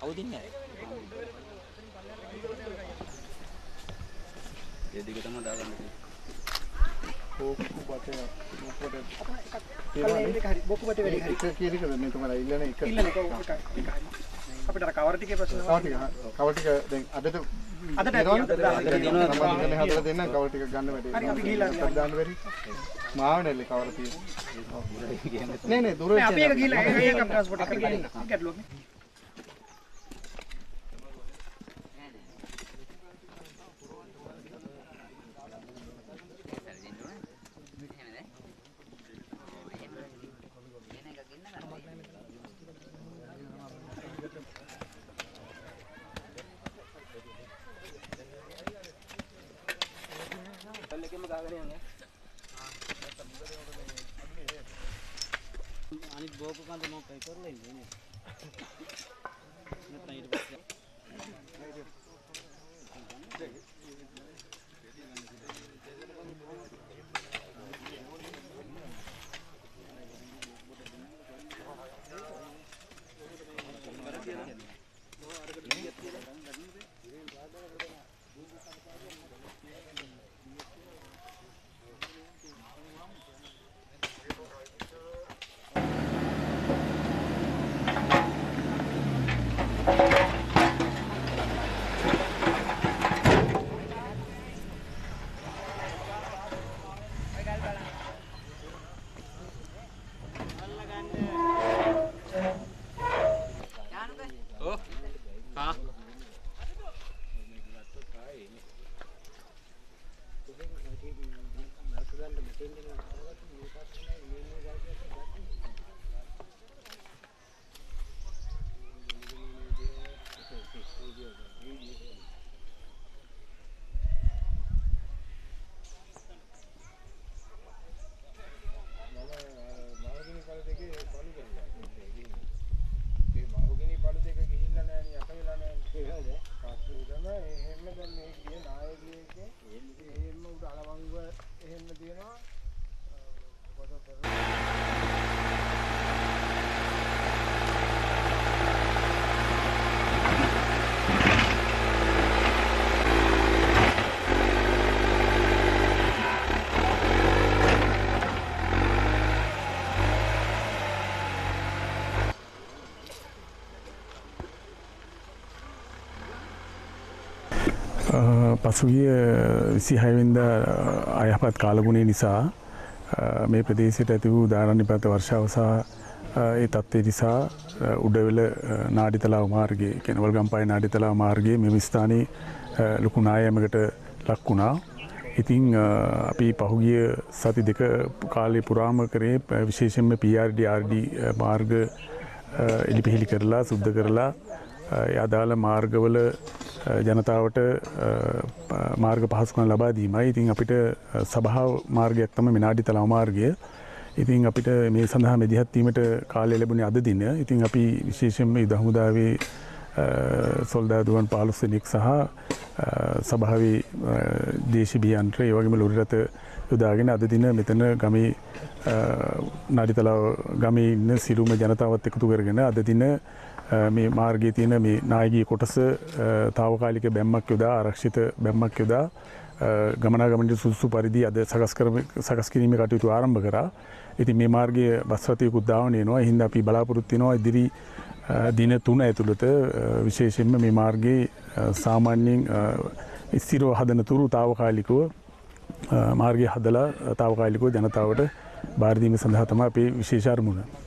අවුදින්නේ ඒ දිග තමයි දාගන්න තියෙන්නේ බොක්කු බටේ වැඩි හරි කීයකද මේ තමයි ඉල්ලන්නේ එක අපිට අර කවර ටිකේ ප්‍රශ්න කවර ටික දැන් අදට දෙනවා තමයි හදලා දෙන්න කවර ටික ගන්න වැඩි හරි අපි ගිහිල්ලා දාන්න බැරි මාවනල්ලේ කවර තියෙන්නේ නේ දුර අපි එක ගිහිල්ලා ඒක ට්‍රාන්ස්පෝර්ට් අපි ගිහින් ගැටලුවක් නේ අනිත් බෝක කන්ද මොකයි කරලා ඉන්නේ නේ නැත්නම් ඊට පස්සේ පසුගිය 26 වෙනිදා අයහපත් කාලගුණය නිසා මේ ප්‍රදේශයට ඇති වූ ධාරණිපාත වර්ෂාව සහ ඒ තත්ත්වය නිසා උඩවෙල නාඩිතලාව මාර්ගයේ කියන වල්ගම්පය නාඩිතලාව මාර්ගයේ මෙම ස්ථානයේ ලොකු නායෑමකට ලක් වුණා. ඉතින් අපි පහුගිය සති දෙක කාලේ පුරාම කරේ විශේෂයෙන්ම PRD RD මාර්ග එලිපිහිලි කරලා සුද්ධ කරලා අදාළ මාර්ගවල ජනතාවට මාර්ග පහසුකම් ලබා දීමයි. ඉතින් අපිට සභාව මාර්ගයක් තමයි මෙනාඩි තලාව මාර්ගය. ඉතින් අපිට මේ සඳහා මෙදිහත් වීමට කාලය ලැබුණේ අද දින. ඉතින් අපි විශේෂයෙන්ම යුද හමුදාවේ සොල්දාදුවන් 15 දෙනෙක් සහ සභාවේ දේශීය යන්ත්‍ර ඒ වගේම ලොරි රථ යොදාගෙන අද දින මෙතන ගමේ නාඩිතලාව ගමේ ඉන්න සිළුම ජනතාවත් එකතු කරගෙන අද දින මේ මාර්ගයේ තියෙන මේ නායකී කොටස తాවකාලික බැම්මක් යොදා ආරක්ෂිත බැම්මක් යොදා ගමනාගමනයේ සුදුසු පරිදි අද සකස් කිරීමේ කටයුතු ආරම්භ කරා. ඉතින් මේ මාර්ගයේ බස් රථයකුත් දාවන වෙනවා. ඒ හින්දා අපි බලාපොරොත්තු වෙනවා ඉදිරි දින 3 ඇතුළත විශේෂයෙන්ම මේ මාර්ගයේ සාමාන්‍යයෙන් ස්ථිරව හදන තුරු తాවකාලිකව මාර්ගය හදලා తాවකාලිකව ජනතාවට බාර දීම සඳහා තමයි අපේ විශේෂ අරමුණ.